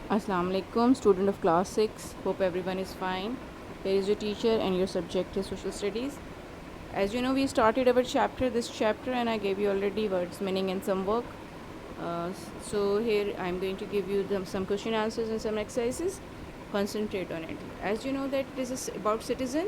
Assalamu alaikum, student of class 6. Hope everyone is fine. Here is your teacher and your subject is social studies. As you know, we started our this chapter, and I gave you already words, meaning, and some work. So here I am going to give you some question answers and some exercises. Concentrate on it. As you know that this is about citizen.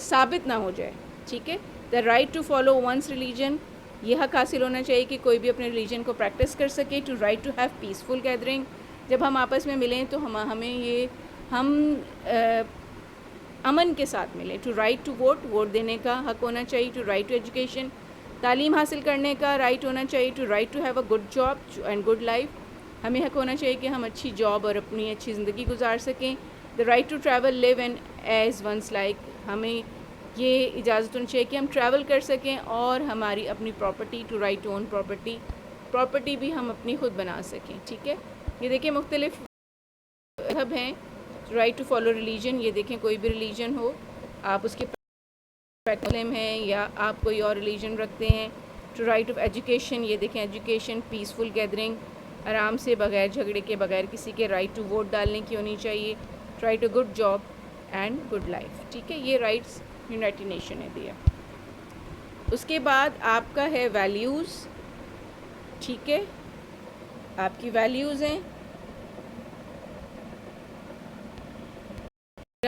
ثابت نہ ہو جائے. ٹھیک ہے. The right to follow one's religion, یہ حق حاصل ہونا چاہیے کہ کوئی بھی اپنے ریلیجن کو پریکٹس کر سکے. To right to have peaceful gathering, جب ہم آپس میں ملیں تو ہمیں یہ ہم امن کے ساتھ ملیں. To right to vote, vote دینے کا حق ہونا چاہیے. ٹو رائٹ ٹو ایجوکیشن, تعلیم حاصل کرنے کا رائٹ ہونا چاہیے. To right to have a good job and good life, ہمیں حق ہونا چاہیے کہ ہم اچھی جاب اور اپنی اچھی زندگی گزار سکیں. The right to travel live and as one's like, ہمیں یہ اجازت ہونی چاہیے کہ ہم ٹریول کر سکیں اور ہماری اپنی property, to right to own property بھی ہم اپنی خود بنا سکیں. ٹھیک ہے. یہ دیکھیں مختلف مذہب ہیں. رائٹ ٹو فالو ریلیجن, یہ دیکھیں کوئی بھی ریلیجن ہو, آپ اس کے مسلم ہیں یا آپ کوئی اور ریلیجن رکھتے ہیں. ٹو رائٹ آف ایجوکیشن, یہ دیکھیں ایجوکیشن, پیسفل گیدرنگ, آرام سے بغیر جھگڑے کے بغیر کسی کے رائٹ ٹو ووٹ ڈالنے کی ہونی چاہیے. Right to good job and good life. ٹھیک ہے. یہ رائٹس یونائٹڈ نیشن نے دیا. اس کے بعد آپ کا ہے ویلیوز. ٹھیک ہے. آپ کی ویلیوز ہیں,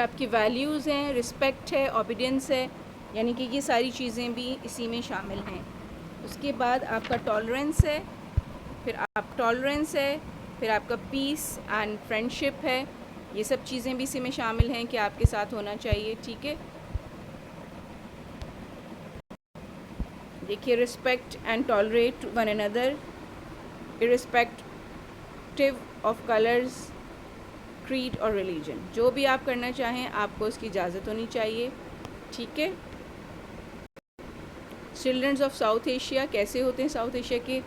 آپ کی ویلیوز ہیں, رسپیکٹ ہے, اوبیڈینس ہے, یعنی کہ یہ ساری چیزیں بھی اسی میں شامل ہیں. اس کے بعد آپ کا ٹالرنس ہے, پھر آپ کا پیس اینڈ فرینڈشپ ہے. یہ سب چیزیں بھی اسی میں شامل ہیں کہ آپ کے ساتھ ہونا چاہیے. ٹھیک ہے. دیکھیے respect and tolerate one another irrespective of colours, creed اور ریلیجن. جو بھی آپ کرنا چاہیں آپ کو اس کی اجازت ہونی چاہیے. ٹھیک ہے. چلڈرنز آف ساؤتھ ایشیا کیسے ہوتے ہیں ساؤتھ ایشیا کے؟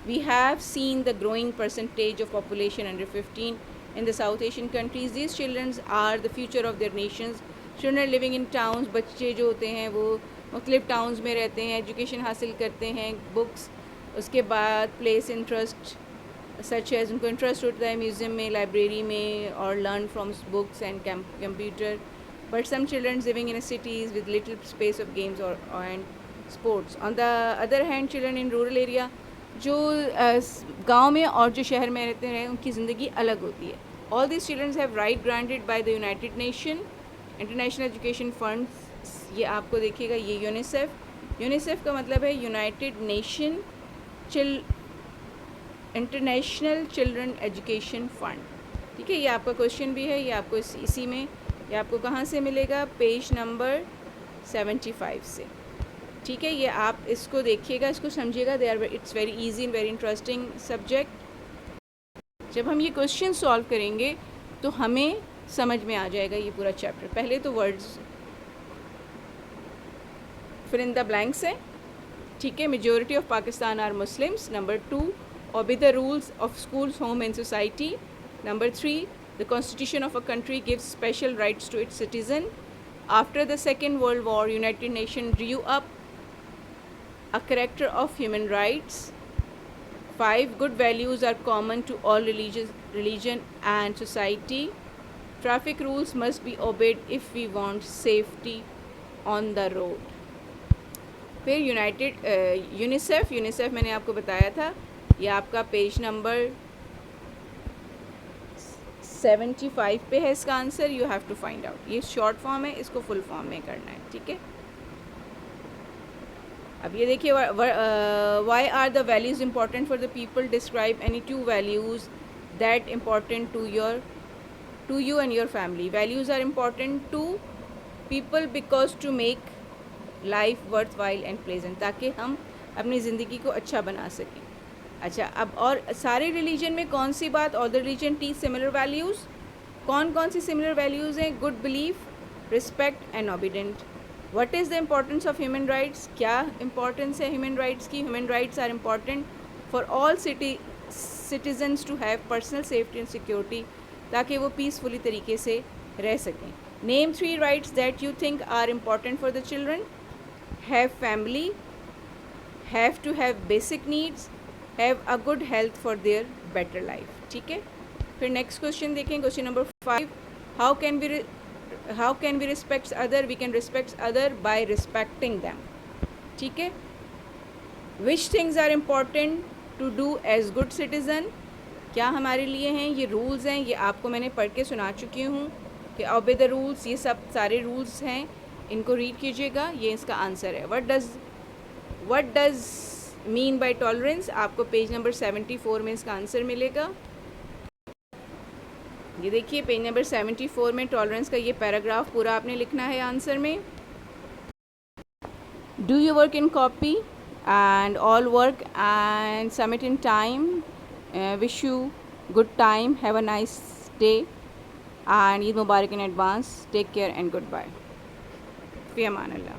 We have seen the growing percentage of population under 15 in the South Asian countries. These children are the future of their nations. Children are living in towns. بچے جو ہوتے ہیں وہ مختلف ٹاؤنز میں رہتے ہیں, ایجوکیشن حاصل کرتے ہیں, بکس, اس کے بعد پلیس انٹرسٹ سچ ایز, ان کو انٹرسٹ ہوتا ہے میوزیم میں, لائبریری میں, اور learn from books and computer. But some children living in cities with little space of games and sports. On the other hand, children in rural area, جو گاؤں میں اور جو شہر میں رہتے ہیں ان کی زندگی الگ ہوتی ہے. All these children have right granted by the United Nation, International Education Funds. یہ آپ کو دیکھیے گا, یہ یونیسیف کا مطلب ہے United nation international children education fund. ٹھیک ہے. یہ آپ کا کوشچن بھی ہے, یہ آپ کو اسی میں, یہ آپ کو کہاں سے ملے گا؟ پیج نمبر 75 سے. ٹھیک ہے. یہ آپ اس کو دیکھیے گا, اس کو سمجھیے گا. It's very easy and very interesting subject. جب ہم یہ کوشچن سالو کریں گے تو ہمیں سمجھ میں آ جائے گا یہ پورا چیپٹر. پہلے تو ورڈز فل ان دا بلینکس ہیں. ٹھیک ہے. Majority of Pakistan are Muslims. Number 2, obey the rules of schools, home and society. Number 3, the constitution of a country gives special rights to its citizen. After the Second World War, United Nations drew up a character of human rights. 5, good values are common to all religion and society. Traffic rules must be obeyed if we want safety on the road. پھر UNICEF میں نے آپ کو بتایا تھا, یہ آپ کا پیج نمبر 75 پہ ہے. اس کا answer you have to find out. یہ شارٹ فارم ہے, اس کو فل فارم میں کرنا ہے. ٹھیک ہے. اب یہ دیکھیے, why are the values important for the people? Describe any 2 values that important to you and your family. Values are important to people because to make life worthwhile and pleasant, تاکہ ہم اپنی زندگی کو اچھا بنا سکیں. اچھا, اب اور سارے ریلیجن میں کون سی بات؟ all the religion teach similar values. کون سی similar values ہیں؟ good belief, respect and obedient. What is the importance of human rights? کیا امپورٹنس ہے human rights کی؟ human rights are important for all citizens to have personal safety and security, تاکہ وہ peacefully طریقے سے رہ سکیں. Name 3 rights that you think are important for the children. Have family, have to have basic needs, have a good health for their better life. ٹھیک ہے. پھر next question دیکھیں, question number 5. How can we respect other? We can respect other by respecting them. ٹھیک ہے. Which things are important to do as good citizen? کیا ہمارے لیے ہیں؟ یہ رولز ہیں, یہ آپ کو میں نے پڑھ کے سنا چکی ہوں کہ obey the rules, یہ سب سارے رولز ہیں ان کو ریڈ کیجیے گا, یہ اس کا آنسر ہے. What does mean by tolerance, آپ کو پیج نمبر 74 میں اس کا آنسر ملے گا. یہ دیکھیے پیج نمبر 74 میں ٹالرنس کا یہ پیراگراف پورا آپ نے لکھنا ہے آنسر میں. Do you work in copy and all work and submit in time. Wish you good time, have a nice day and Eid Mubarak in advance. Take care and good bye. فی امان اللہ.